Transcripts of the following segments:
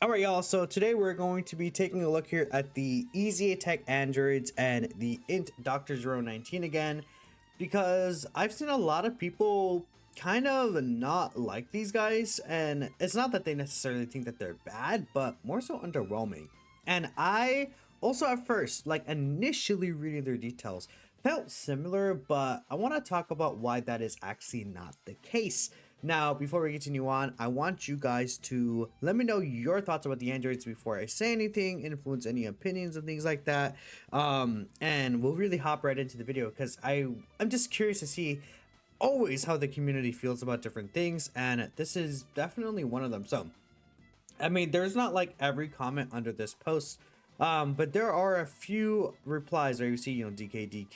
Alright y'all, so today we're going to be taking a look here at the EZA Tech androids and the int Dr. 019 again, because I've seen a lot of people kind of not like these guys, and it's not that they necessarily think that they're bad, but more so underwhelming. And I also at first, like initially reading their details, felt similar, but I want to talk about why that is actually not the case. Now, before we continue on, I want you guys to let me know your thoughts about the androids before I say anything, influence any opinions and things like that. And we'll really hop right into the video because I'm just curious to see always how the community feels about different things, and this is definitely one of them. So, I mean, there's not like every comment under this post, but there are a few replies where you see, DKD,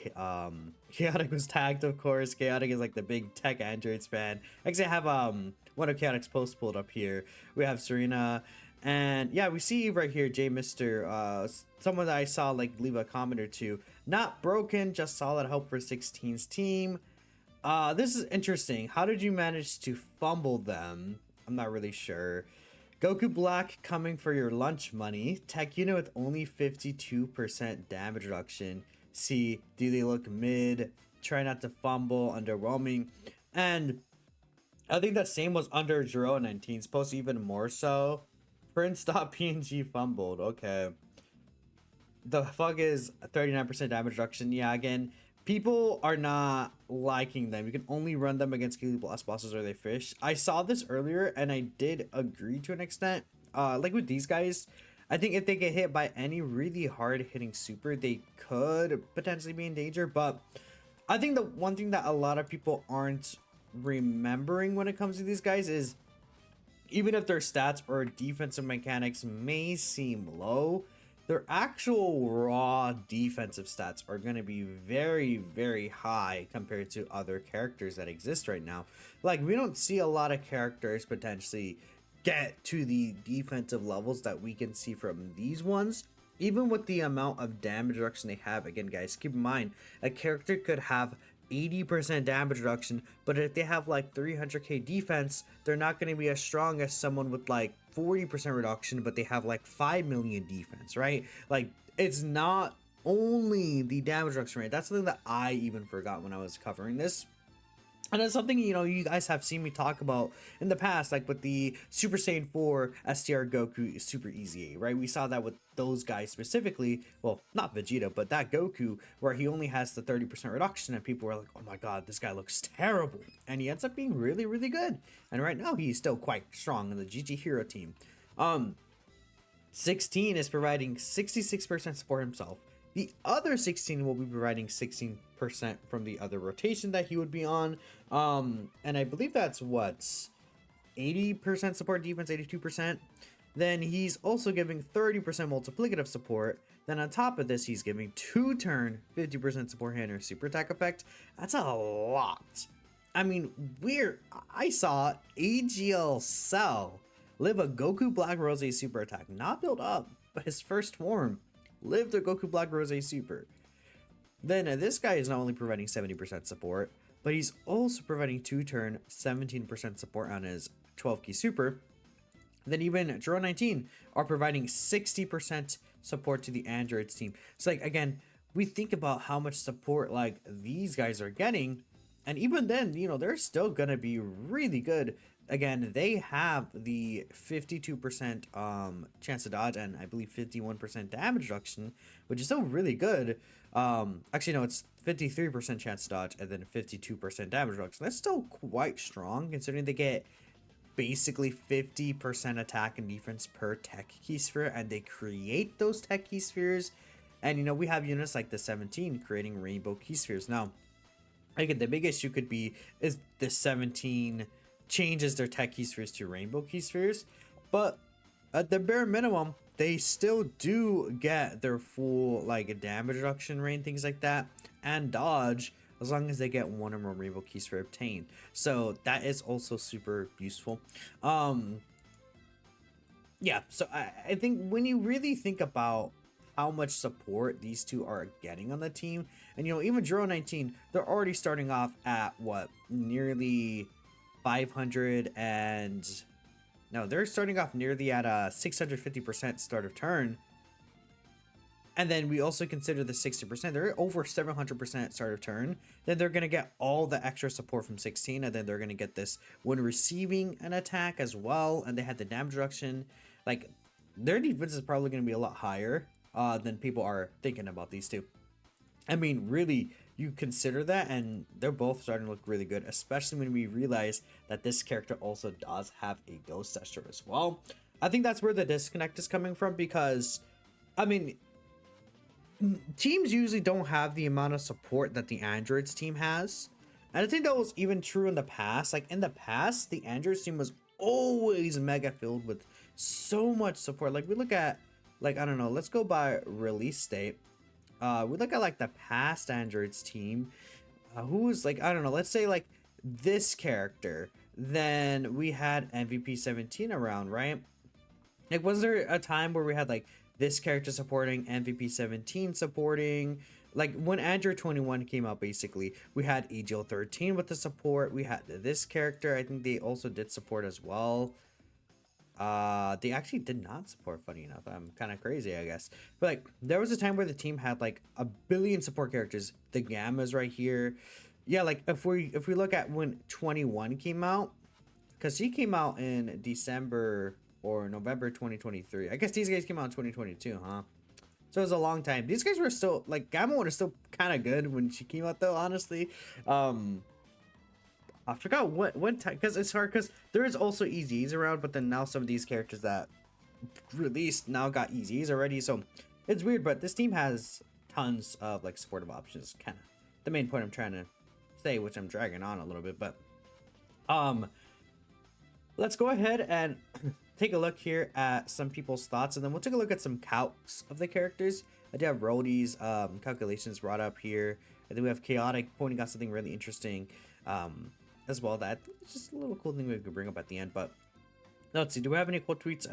Chaotic was tagged, of course. Chaotic is like the big tech androids fan. Actually, I have one of Chaotic's posts pulled up here. We have Serena, and yeah, we see right here J Mister, someone that I saw like leave a comment or two. Not broken, just solid hope for 16's team. This is interesting. How did you manage to fumble them? I'm not really sure. Goku Black coming for your lunch money. Tech unit with only 52% damage reduction. See, do they look mid? Try not to fumble, underwhelming. And I think that same was under 019's post, even more so. Prince.png fumbled. Okay. The fuck is 39% damage reduction? Yeah, again, people are not liking them. You can only run them against Kili Blast bosses or they fish. I saw this earlier and I did agree to an extent. Like with these guys, I think if they get hit by any really hard hitting super, they could potentially be in danger. But I think the one thing that a lot of people aren't remembering when it comes to these guys is even if their stats or defensive mechanics may seem low, their actual raw defensive stats are going to be very, very high compared to other characters that exist right now. Like, we don't see a lot of characters potentially get to the defensive levels that we can see from these ones. Even with the amount of damage reduction they have, again, guys, keep in mind, a character could have 80% damage reduction, but if they have like 300k defense, they're not going to be as strong as someone with like 40% reduction, but they have like 5 million defense, right? Like, it's not only the damage reduction rate. That's something that I even forgot when I was covering this. And it's something, you guys have seen me talk about in the past, like with the Super Saiyan 4 STR Goku Super EZA, right? We saw that with those guys specifically. Well, not Vegeta, but that Goku, where he only has the 30% reduction, and people were like, oh my god, this guy looks terrible. And he ends up being really, really good. And right now, he's still quite strong in the GG Hero team. 16 is providing 66% support himself. The other 16 will be providing 16% from the other rotation that he would be on. And I believe that's what's 80% support defense, 82%. Then he's also giving 30% multiplicative support. Then on top of this, he's giving 2-turn 50% support hand or super attack effect. That's a lot. I mean, I saw AGL Cell live a Goku Black Rose super attack, not build up, but his first form lived a Goku Black Rose super. Then this guy is not only providing 70% support, but he's also providing 2-turn 17% support on his 12 key super. Then even 019 are providing 60% support to the androids team. So like, again, we think about how much support like these guys are getting, and even then, they're still gonna be really good. Again, they have the 52% chance to dodge and I believe 51% damage reduction, which is still really good. Actually, no, it's 53% chance to dodge and then 52% damage reduction. That's still quite strong considering they get basically 50% attack and defense per tech key sphere, and they create those tech key spheres. And we have units like the 17 creating rainbow key spheres. Now, again, the big issue could be is the 17 changes their tech key spheres to rainbow key spheres, but at the bare minimum, they still do get their full like damage reduction rate, things like that, and dodge, as long as they get one or more rainbow key sphere obtained. So that is also super useful. Yeah, so I think when you really think about how much support these two are getting on the team, and even 019, they're already starting off at what, nearly 500 and Now they're starting off nearly at a 650% start of turn. And then we also consider the 60%. They're over 700% start of turn. Then they're going to get all the extra support from 16. And then they're going to get this when receiving an attack as well. And they had the damage reduction. Like, their defense is probably going to be a lot higher than people are thinking about these two. I mean, really, you consider that, and they're both starting to look really good, especially when we realize that this character also does have a Ghost Tester as well. I think that's where the disconnect is coming from, because, I mean, teams usually don't have the amount of support that the Androids team has. And I think that was even true in the past. Like, in the past, the Androids team was always mega filled with so much support. Like, we look at, like, I don't know, let's go by release date. We look at, like, the past Androids team. Who's, like, I don't know, let's say, like, this character. Then we had MVP 17 around, right? Like, was there a time where we had, like, this character supporting, MVP 17 supporting? Like, when Android 21 came out, basically, we had EGL 13 with the support. We had this character. I think they also did support as well. They actually did not support, funny enough. I'm kind of crazy, I guess. But, like, there was a time where the team had, like, a billion support characters. The Gamma's right here. Yeah, like, if we look at when 21 came out, because he came out in December or November 2023. I guess these guys came out in 2022, huh? So it was a long time. These guys were still, like, Gamma was still kind of good when she came out, though, honestly. I forgot what time, because it's hard, because there is also EZs around, but then now some of these characters that released now got EZs already, so it's weird. But this team has tons of, like, supportive options, kind of the main point I'm trying to say, which I'm dragging on a little bit. But let's go ahead and take a look here at some people's thoughts, and then we'll take a look at some calcs of the characters. I do have Rody's calculations brought up here, and then we have Chaotic pointing out something really interesting as well, that it's just a little cool thing we could bring up at the end. But let's see, do we have any quote tweets?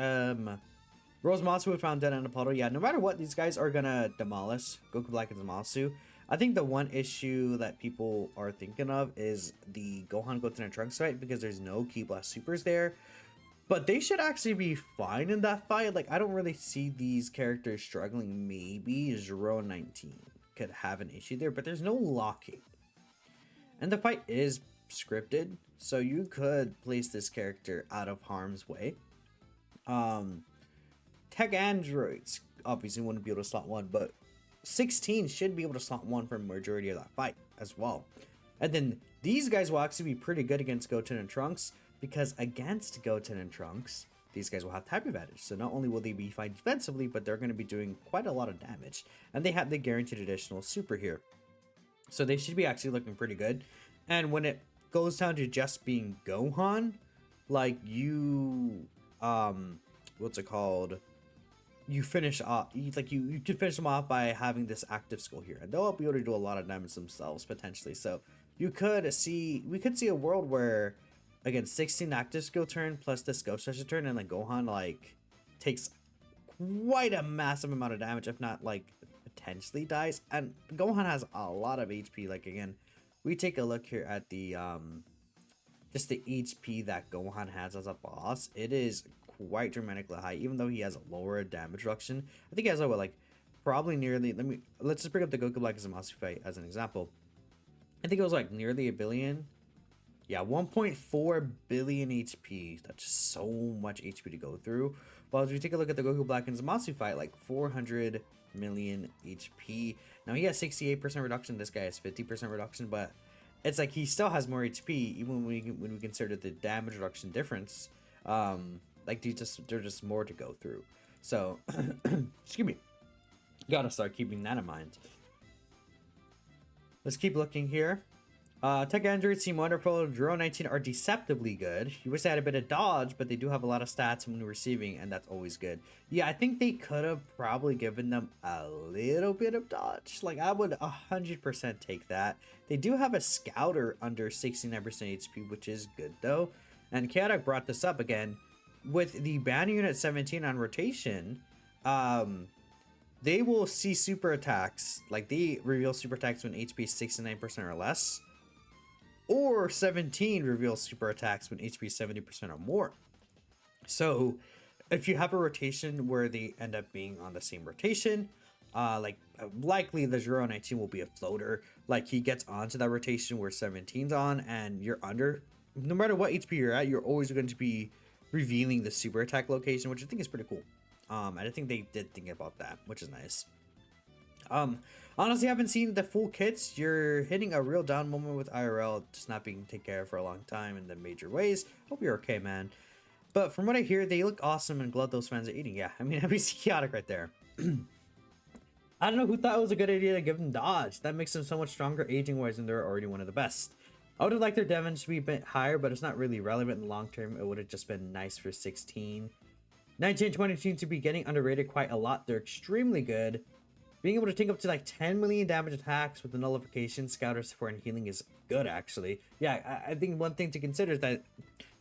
Rose Matsu found dead on a puddle. Yeah, no matter what, these guys are gonna demolish Goku Black and Zamasu. I think the one issue that people are thinking of is the Gohan, Goten, and Trunks fight, because there's no Ki Blast Supers there. But they should actually be fine in that fight. Like, I don't really see these characters struggling. Maybe Zero 19 could have an issue there, but there's no locking. And the fight is scripted, so you could place this character out of harm's way. Tech androids obviously wouldn't be able to slot one, but 16 should be able to slot one for the majority of that fight as well. And then these guys will actually be pretty good against Goten and Trunks, because against Goten and Trunks, these guys will have type advantage. So not only will they be fine defensively, but they're going to be doing quite a lot of damage. And they have the guaranteed additional super here. So they should be actually looking pretty good. And when it goes down to just being Gohan, like, you, what's it called? You finish off, you could finish them off by having this active skill here. And they'll be able to do a lot of damage themselves, potentially. So we could see a world where, again, 16 active skill turn plus this Ghost Tester turn, and like Gohan, like, takes quite a massive amount of damage, if not, like, potentially dies. And Gohan has a lot of HP. Like, again, we take a look here at the just the HP that Gohan has as a boss. It is quite dramatically high, even though he has a lower damage reduction. I think he has a, like, probably nearly, let's just bring up the Goku Black Zamasu fight as an example. I think it was like nearly a billion. Yeah, 1.4 billion HP. That's just so much HP to go through. But as we take a look at the Goku Black and Zamasu fight, like 400 million HP. Now he has 68% reduction. This guy has 50% reduction, but it's like he still has more HP, even when we consider the damage reduction difference. Like, they're just more to go through. So, excuse me. Gotta start keeping that in mind. Let's keep looking here. Tech androids seem wonderful. Zero 19 are deceptively good. You wish they had a bit of dodge, but they do have a lot of stats when receiving, and that's always good. Yeah, I think they could have probably given them a little bit of dodge. Like, I would 100% take that. They do have a scouter under 69% HP, which is good, though. And Chaotic brought this up again. With the banner unit 17 on rotation, they will see super attacks. Like, they reveal super attacks when HP is 69% or less. Or 17 reveals super attacks when HP is 70% or more. So if you have a rotation where they end up being on the same rotation, likely the Zero 19 will be a floater. Like he gets onto that rotation where 17's on and you're under. No matter what HP you're at, you're always going to be revealing the super attack location, which I think is pretty cool. And I think they did think about that, which is nice. Um, Honestly, I haven't seen the full kits. You're hitting a real down moment with IRL, just not being taken care of for a long time in the major ways. Hope you're okay, man. But from what I hear, they look awesome and glad those fans are eating. Yeah, I mean, that'd be chaotic right there. I don't know who thought it was a good idea to give them dodge. That makes them so much stronger aging wise, and they're already one of the best. I would have liked their damage to be a bit higher, but it's not really relevant in the long term. It would have just been nice for 16. 19 and 20 seem to be getting underrated quite a lot. They're extremely good. Being able to take up to like 10 million damage attacks with the nullification, scouter support, and healing is good, actually. Yeah, I think one thing to consider is that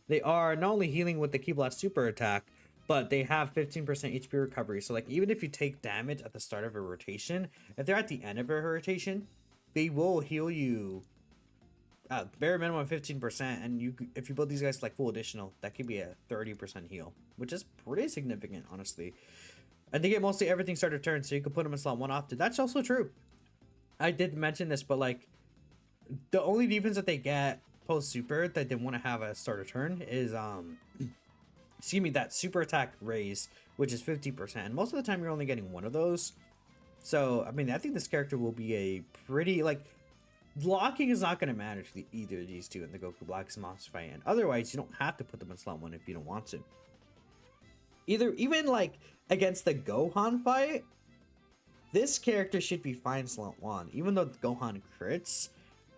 they are not only healing with the Key Blast super attack, but they have 15% HP recovery. So like even if you take damage at the start of a rotation, if they're at the end of a rotation, they will heal you bare minimum 15%. And you, if you build these guys like full additional, that could be a 30% heal, which is pretty significant, honestly. And they get mostly everything start of turn, so you can put them in slot 1 often. That's also true. I did mention this, but like the only defense that they get post super that they want to have a start of turn is excuse me, that super attack raise, which is 50%. And most of the time you're only getting one of those. So I mean, I think this character will be a pretty like blocking is not going to matter to either of these two in the Goku Black Zamasu fight, and otherwise you don't have to put them in slot 1 if you don't want to. Even like against the Gohan fight, this character should be fine slot 1, even though Gohan crits.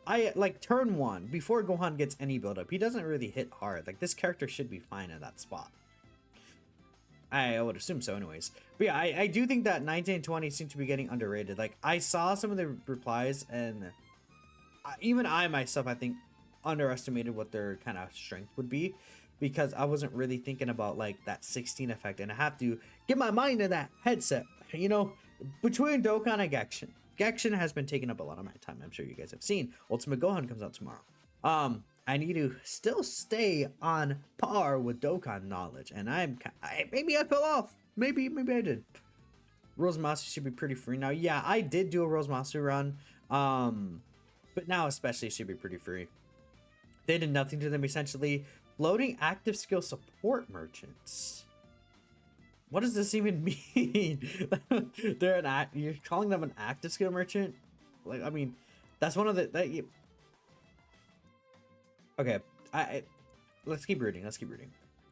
I like turn 1 before Gohan gets any build up, he doesn't really hit hard. Like this character should be fine in that spot. I would assume so anyways. But yeah, I do think that 19 and 20 seem to be getting underrated. Like I saw some of the replies, and even I myself, I think, underestimated what their kind of strength would be, because I wasn't really thinking about like that 16 effect, and I have to get my mind in that headset. You know, between Dokkan and Genshin has been taking up a lot of my time. I'm sure you guys have seen. Ultimate Gohan comes out tomorrow. I need to still stay on par with Dokkan knowledge, and maybe I fell off. Maybe I did. Rose Master should be pretty free now. Yeah, I did do a Rose Master run. But now especially should be pretty free. They did nothing to them essentially. Floating active skill support merchants. What does this even mean? You're calling them an active skill merchant? Like, I mean, that's one of the okay. Let's keep reading.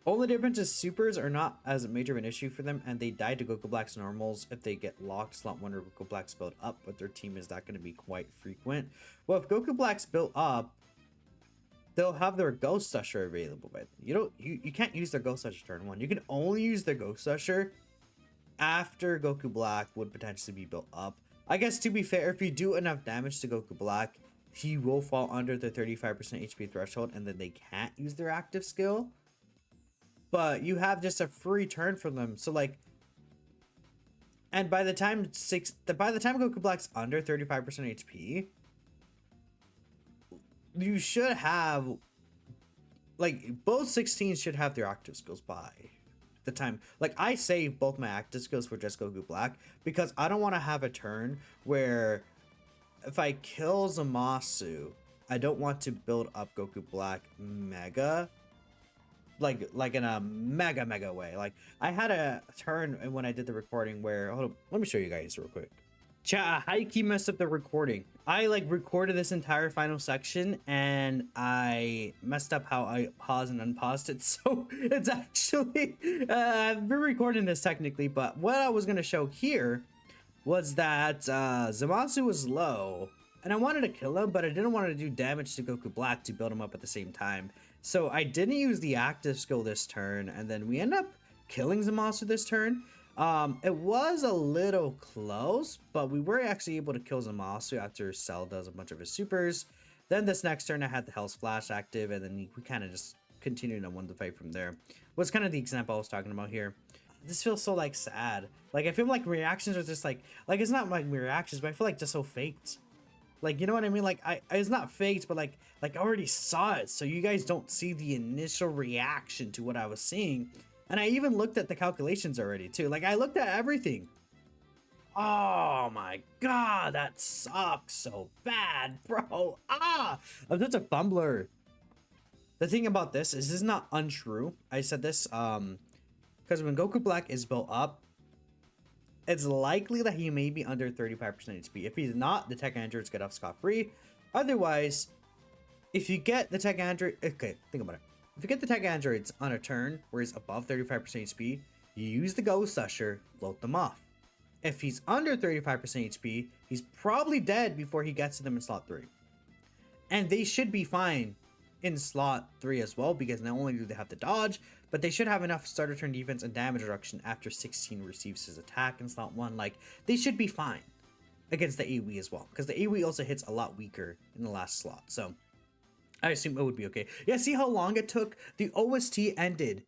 Only difference is supers are not as major of an issue for them, and they die to Goku Black's normals if they get locked slot 1 or Goku Black's built up, but their team is not going to be quite frequent. Well, if Goku Black's built up, they'll have their Ghost Usher available by then. You can't use their Ghost Usher turn 1. You can only use their Ghost Usher after Goku Black would potentially be built up. I guess to be fair, if you do enough damage to Goku Black, he will fall under the 35% HP threshold, and then they can't use their active skill. But you have just a free turn for them. So like, and by the time Goku Black's under 35% HP, you should have like both 16s should have their active skills by the time. Like I save both my active skills for just Goku Black because I don't want to have a turn where if I kill Zamasu, I don't want to build up Goku Black mega. Like in a mega way. Like I had a turn when I did the recording where, hold on, let me show you guys real quick. Chat, Haiki messed up the recording. I like recorded this entire final section and I messed up how I paused and unpaused it. So it's actually, I've been recording this technically, but what I was gonna show here was that Zamasu was low and I wanted to kill him, but I didn't want to do damage to Goku Black to build him up at the same time. So I didn't use the active skill this turn, and then we end up killing Zamasu this turn. It was a little close, but we were actually able to kill Zamasu after Cell does a bunch of his supers. Then this next turn I had the Hell's Flash active, and then we kind of just continued and won the fight from there. Was kind of the example I was talking about here. This feels so like sad. Like I feel like reactions are just like it's not like reactions, but I feel like just so faked. Like, you know what I mean? Like, it's not faked, but like I already saw it. So you guys don't see the initial reaction to what I was seeing. And I even looked at the calculations already too. Like I looked at everything. Oh my god, that sucks so bad, bro. I'm such a fumbler. The thing about this is not untrue. I said this because when Goku Black is built up, it's likely that he may be under 35% HP. If he's not, the tech androids get off scot-free. Otherwise, if you get the tech android, okay, think about it. If you get the tech androids on a turn where he's above 35% HP, you use the Ghost Usher, float them off. If he's under 35% HP, he's probably dead before he gets to them in slot 3. And they should be fine in slot 3 as well, because not only do they have to dodge, but they should have enough starter turn defense and damage reduction after 16 receives his attack in slot 1. Like, they should be fine against the AoE as well, because the AoE also hits a lot weaker in the last slot. So I assume it would be okay. Yeah, see how long it took? The OST ended,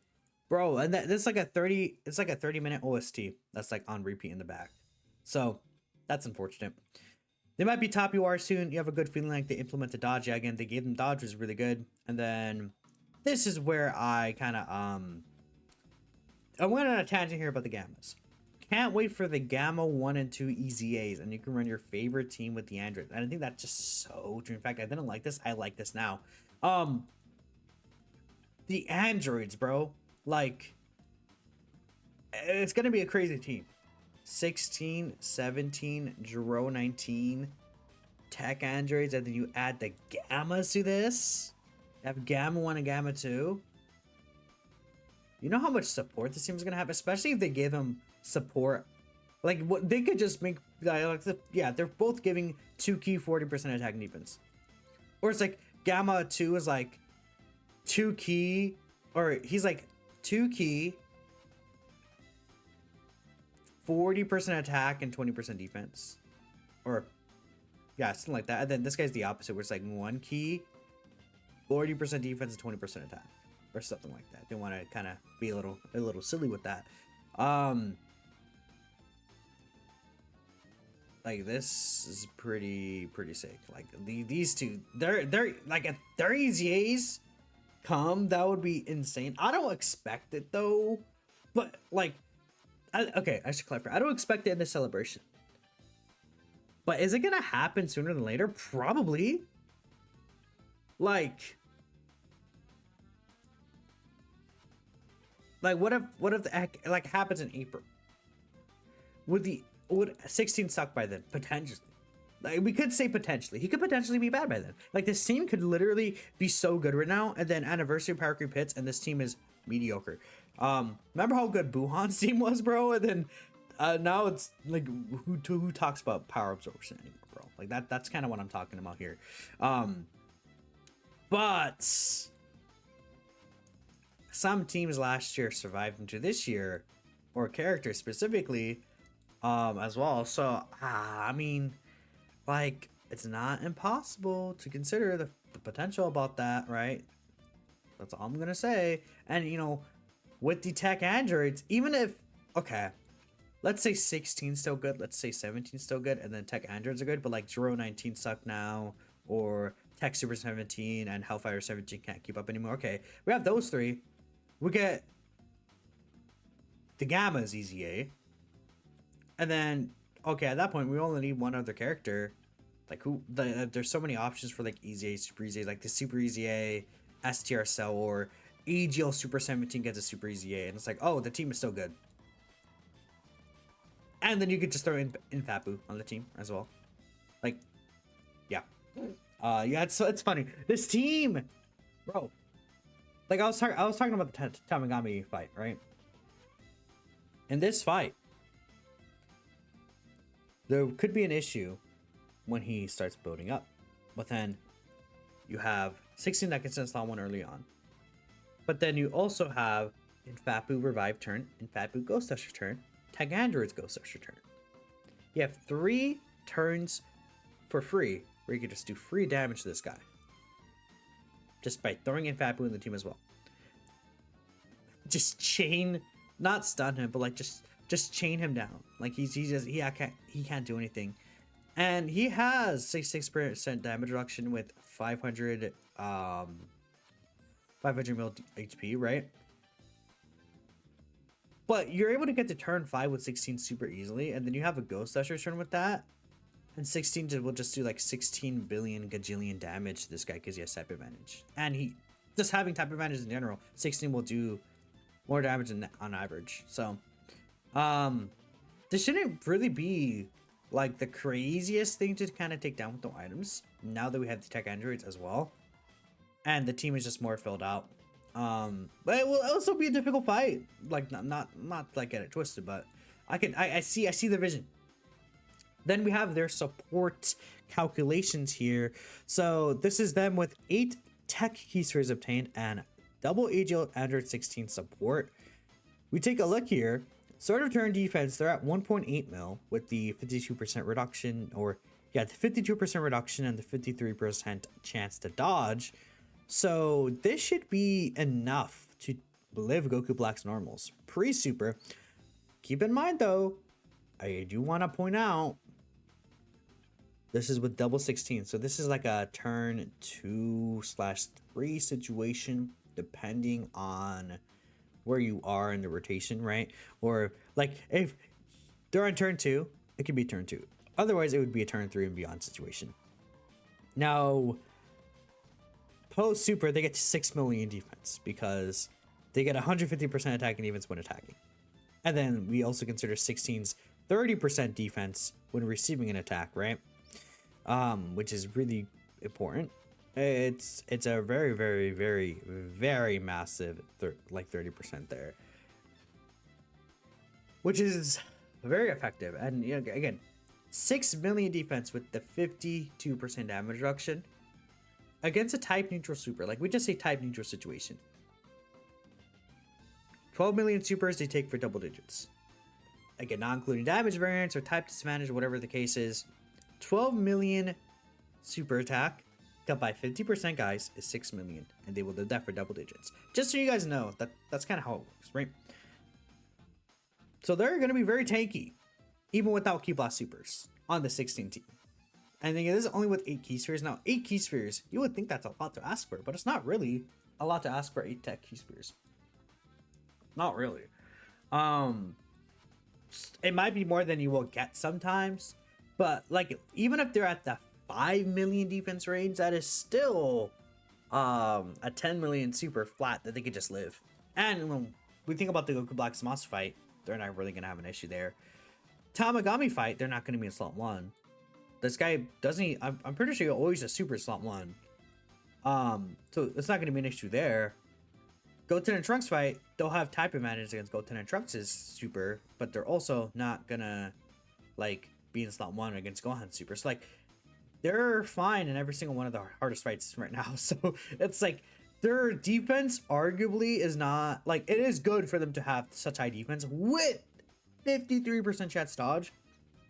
bro, and that's like a 30-minute OST that's like on repeat in the back. So that's unfortunate. They might be top UR soon. You have a good feeling like they implemented dodge. Yeah, again, they gave them dodge, which is really good. And then this is where I kind of I went on a tangent here about the gammas. Can't wait for the Gamma 1 and 2 EZAs, and you can run your favorite team with the android. And I think that's just so true. In fact, I didn't like this. I like this now. The androids, bro. Like, it's gonna be a crazy team. 16, 17, Jiro 19, tech androids, and then you add the gammas to this. You have Gamma 1 and Gamma 2. You know how much support this team is gonna have, especially if they give them support. Like, what they could just make, like, yeah, they're both giving 2 key 40% attack and defense. Or it's like Gamma 2 is like 2 key, or he's like 2 key, 40% attack and 20% defense. Or yeah, something like that. And then this guy's the opposite, where it's like 1 key, 40% defense and 20% attack. Or something like that. They want to kind of be a little silly with that. Like, this is pretty sick. Like, these two, they're like, if their EZAs come, that would be insane. I don't expect it though, but like, okay, I should clarify. I don't expect it in the celebration, but is it gonna happen sooner than later? Probably. Like what if the heck, like, happens in April? Would 16 suck by then? Potentially. Like, we could say potentially. He could potentially be bad by then. Like, this team could literally be so good right now, and then anniversary power creep hits, and this team is mediocre. Remember how good Buhan's team was, bro? And then now it's like, who talks about power absorption anymore, bro? Like, that's kind of what I'm talking about here. But some teams last year survived into this year, or characters specifically, as well. So I mean, like, it's not impossible to consider the potential about that, right? That's all I'm gonna say. And you know, with the tech androids, even if, okay, let's say 16 still good, let's say 17 still good, and then tech androids are good, but like Jiro 19 suck now, or tech super 17 and Hellfire 17 can't keep up anymore. Okay, we have those three. We get the Gamma's EZA, and then, okay, at that point we only need one other character. Like, there's so many options for like EZA, Super EZA, like the Super EZA, STR Cell, or AGL Super 17 gets a Super EZA, and it's like, oh, the team is still good. And then you could just throw in Fapu on the team as well. Like, yeah. Yeah, it's funny. This team, bro. Like, I was talking about the Tamagami fight, right? In this fight, there could be an issue when he starts building up. But then you have 16 that can send slot 1 early on. But then you also have Infapu Revive turn, Infapu Ghost Usher turn, Tag Android's Ghost Usher turn. You have 3 turns for free where you can just do free damage to this guy. Just by throwing Infapu in the team as well. Just chain, not stun him, but like just chain him down. Like, he can't do anything. And he has 66% damage reduction with 500 mil HP, right? But you're able to get to turn 5 with 16 super easily, and then you have a Ghost Usher turn with that. And 16 will just do like 16 billion gajillion damage to this guy because he has type advantage. And he, just having type advantage in general, 16 will do more damage than on average. So, this shouldn't really be like the craziest thing to kind of take down with the items. Now that we have the tech androids as well. And the team is just more filled out. But it will also be a difficult fight. Like not like get it twisted, but I see the vision. Then we have their support calculations here. So this is them with 8 tech keyspheres obtained and double AGL Android 16 support. We take a look here. Start of turn defense, they're at 1.8 mil with the 52% reduction, or yeah, the 52% reduction and the 53% chance to dodge. So this should be enough to live Goku Black's normals pre-super. Keep in mind though, I do want to point out, this is with double 16. So this is like a turn 2/3 situation, depending on where you are in the rotation, right? Or like if they're on turn 2, it could be turn 2. Otherwise, it would be a turn 3 and beyond situation. Now, post super, they get 6 million defense because they get 150% attack and defense when attacking. And then we also consider 16's 30% defense when receiving an attack, right? Which is really important. It's a very massive like 30% there, which is very effective. And you know, again, 6 million defense with the 52% damage reduction against a type neutral super. Like we just say type neutral situation. 12 million supers they take for double digits. Again, not including damage variance or type disadvantage, whatever the case is. 12 million super attack cut by 50%, guys, is 6 million, and they will live that for double digits. Just so you guys know, that's kind of how it works, right? So they're going to be very tanky, even without Key Blast supers on the 16 team. And then this is only with 8 key spheres. Now, 8 key spheres, you would think that's a lot to ask for, but it's not really a lot to ask for 8 tech key spheres. Not really. It might be more than you will get sometimes, but like even if they're at the 5 million defense range, that is still a 10 million super flat that they could just live. And when we think about the Goku Black Zamasu fight, they're not really gonna have an issue there. Tamagami fight, they're not gonna be in slot 1. This guy doesn't. I'm pretty sure he'll always a super slot 1. So it's not gonna be an issue there. Goten and Trunks fight, they'll have type advantage against Goten and Trunks' super, but they're also not gonna like be in slot 1 against Gohan's super. So like they're fine in every single one of the hardest fights right now. So it's like their defense arguably is not like, it is good for them to have such high defense with 53% chance dodge,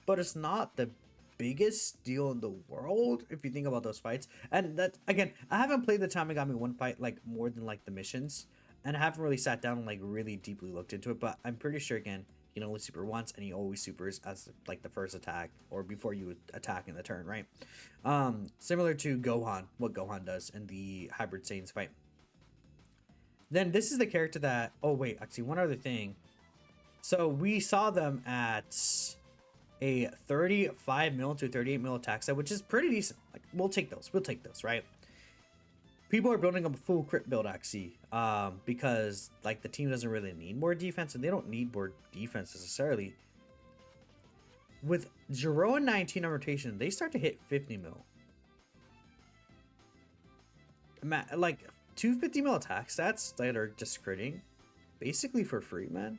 but it's not the biggest deal in the world if you think about those fights. And that, again, I haven't played the Tamagami 1 fight like more than like the missions, and I haven't really sat down and like really deeply looked into it, but I'm pretty sure, again, you can only super once, and he always supers as like the first attack or before you attack in the turn, right? Similar to Gohan, what Gohan does in the Hybrid Saiyans fight. Then this is the character that, oh wait, actually one other thing. So we saw them at a 35 mil to 38 mil attack set, which is pretty decent. Like we'll take those, right? People are building up a full crit build actually, because like the team doesn't really need more defense, and they don't need more defense necessarily. With Gero and 19 on rotation, they start to hit 50 mil. Like 250 mil attack stats that are just critting basically for free, man.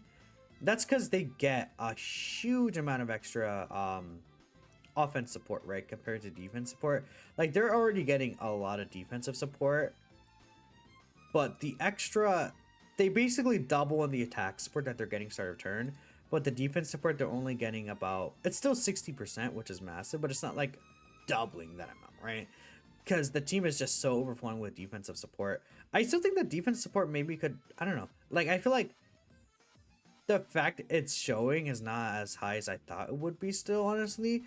That's because they get a huge amount of extra offense support, right, compared to defense support. Like they're already getting a lot of defensive support, but the extra, they basically double in the attack support that they're getting start of turn, but the defense support they're only getting about, it's still 60%, which is massive, but it's not like doubling that amount, right? Because the team is just so overflowing with defensive support. I still think the defense support maybe could, I don't know, like I feel like the fact it's showing is not as high as I thought it would be still, honestly.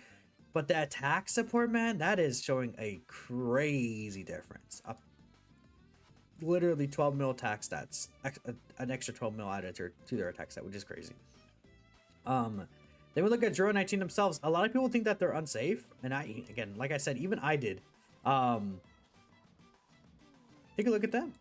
But the attack support, man, that is showing a crazy difference. literally 12 mil attack stats, an extra 12 mil added to their attack stat, which is crazy. Then we look at Zero 19 themselves. A lot of people think that they're unsafe, and again, like I said, even I did. Take a look at them.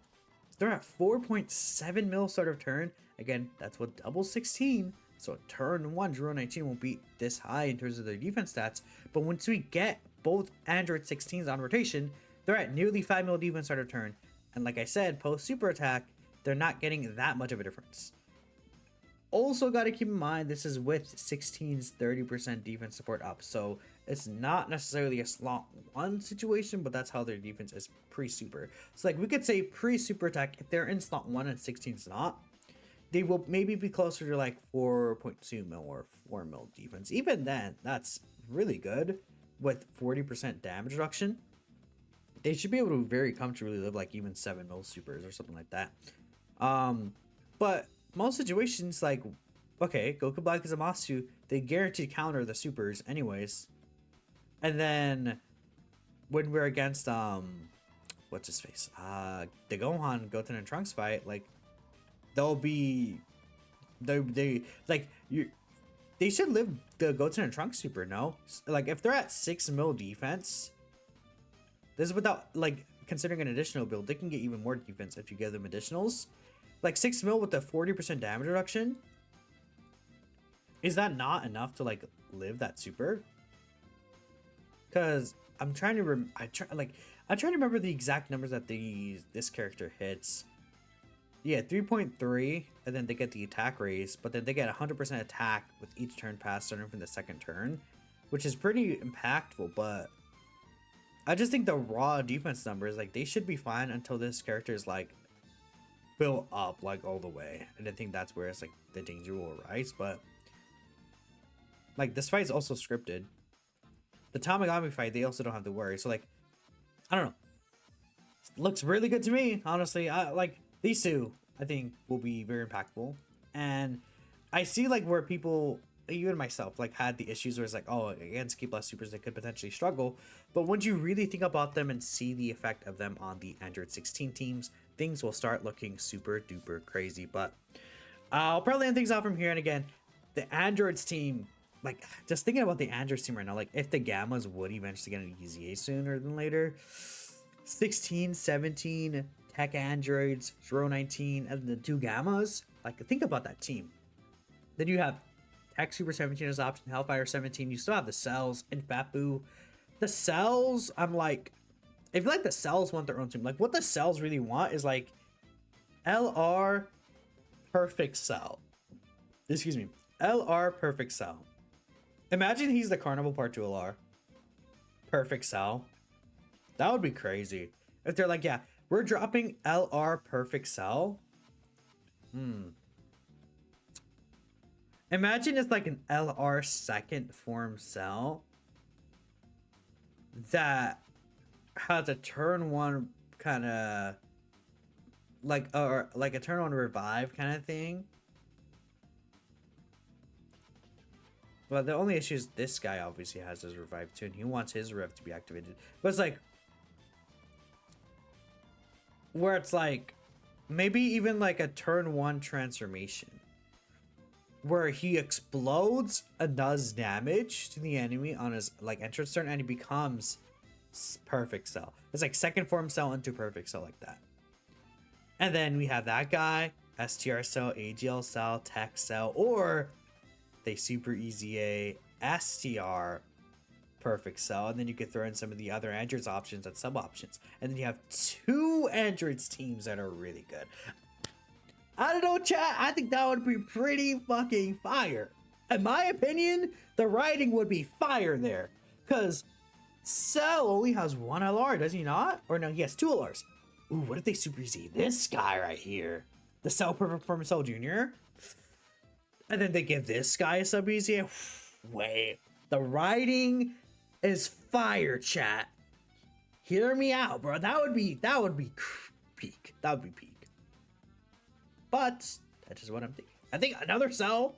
They're at 4.7 mil start of turn. Again, that's what double 16. So turn 1, Zero 19 won't be this high in terms of their defense stats. But once we get both Android 16s on rotation, they're at nearly 5 mil defense start of turn. And like I said, post super attack, they're not getting that much of a difference. Also got to keep in mind, this is with 16's 30% defense support up. So it's not necessarily a slot 1 situation, but that's how their defense is pre-super. So like we could say pre-super attack, if they're in slot 1 and 16's not, they will maybe be closer to like 4.2 mil or 4 mil defense. Even then, that's really good with 40% damage reduction. They should be able to very comfortably live like even 7 mil supers or something like that. But most situations, like, okay, Goku Black is a Zamasu, they guarantee counter the supers anyways. And then when we're against what's his face? The Gohan, Goten and Trunks fight, like they'll be they should live the Goten and Trunks super, no? Like if they're at 6 mil defense, this is without like considering an additional build, they can get even more defense if you give them additionals. Like 6 mil with a 40% damage reduction. Is that not enough to like live that super? Because I'm trying to I'm trying to remember the exact numbers that this character hits. Yeah, 3.3, and then they get the attack raise, but then they get 100% attack with each turn pass starting from the second turn, which is pretty impactful. But I just think the raw defense numbers, like they should be fine until this character is like built up like all the way, and I think that's where it's like the danger will arise. But like this fight is also scripted. The Tamagami fight, they also don't have to worry. So like, I don't know. Looks really good to me, honestly. I like these two. I think will be very impactful, and I see like where people, even myself, like had the issues where it's like, oh, against Key Blast Supers they could potentially struggle. But once you really think about them and see the effect of them on the Android 16 teams, things will start looking super duper crazy. But I'll probably end things off from here. And again, the Androids team, like just thinking about the Androids team right now, like if the Gammas would eventually get an EZA sooner than later, 16, 17 tech Androids, Zero 19, and the 2 Gammas, like think about that team. Then you have Tech Super 17 as option, Hellfire 17, you still have the Cells and Fapu. The Cells, I'm like, if like the Cells want their own team, like what the Cells really want is like LR Perfect Cell. Excuse me, LR Perfect Cell. Imagine he's the Carnival Part 2 LR Perfect Cell. That would be crazy. If they're like, yeah, we're dropping LR Perfect Cell. Imagine it's like an LR second form cell that has a turn 1 kind of like, or like a turn 1 revive kind of thing. Well, the only issue is this guy obviously has his revive too, and he wants his rev to be activated. But it's like, where it's like, maybe even like a turn 1 transformation, where he explodes and does damage to the enemy on his like entrance turn, and he becomes Perfect Cell. It's like second form cell into Perfect Cell like that. And then we have that guy, STR Cell, AGL Cell, Tech Cell, or they super EZA STR Perfect Cell, and then you could throw in some of the other Androids options and sub options, and then you have 2 Androids teams that are really good. I don't know, chat. I think that would be pretty fucking fire. In my opinion, the writing would be fire there, because Cell only has 1 LR, does he not? Or no, he has 2 LRs. Ooh, what if they super EZ this guy right here? The Cell Perfect Form Cell Jr.? And then they give this guy a sub EZ? Wait, the writing is fire, chat. Hear me out, bro. That would be peak. That would be peak. But that's just what I'm thinking. I think another Cell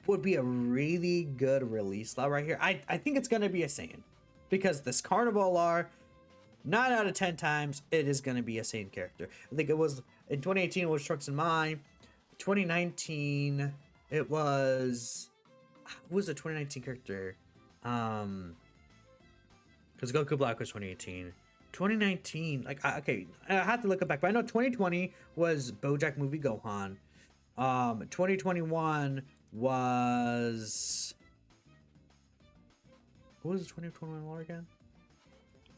would be a really good release slot right here. I think it's gonna be a Saiyan, because this Carnival R, 9 out of 10 times it is going to be a Saiyan character. I think it was in 2018 it was Trunks and Mai. 2019 it was, who was the 2019 character? Because Goku Black was 2018. 2019, like, okay, I have to look it back, but I know 2020 was BoJack Movie Gohan. 2021 was, what was the 2021 one again?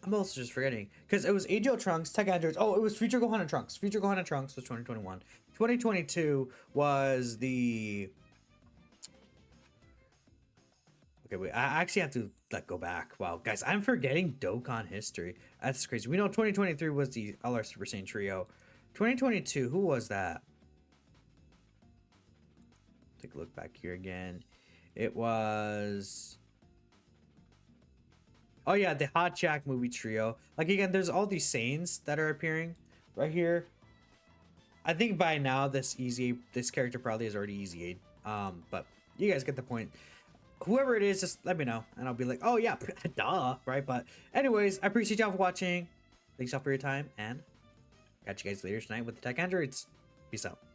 I'm also just forgetting, because it was AGL Trunks, Tech Androids. Oh, it was Future Gohan and Trunks. Future Gohan and Trunks was 2021. 2022 was the, okay, wait, I actually have to like go back. Wow, guys, I'm forgetting Dokkan history. That's crazy. We know 2023 was the LR Super Saiyan Trio. 2022, who was that? Take a look back here again. It was, oh yeah, the Hot Jack movie trio. Like again, there's all these Saiyans that are appearing right here. I think by now this character probably is already easy. But you guys get the point. Whoever it is, just let me know and I'll be like, oh yeah, duh, right? But anyways, I appreciate y'all for watching. Thanks y'all for your time and catch you guys later tonight with the Tech Androids. Peace out.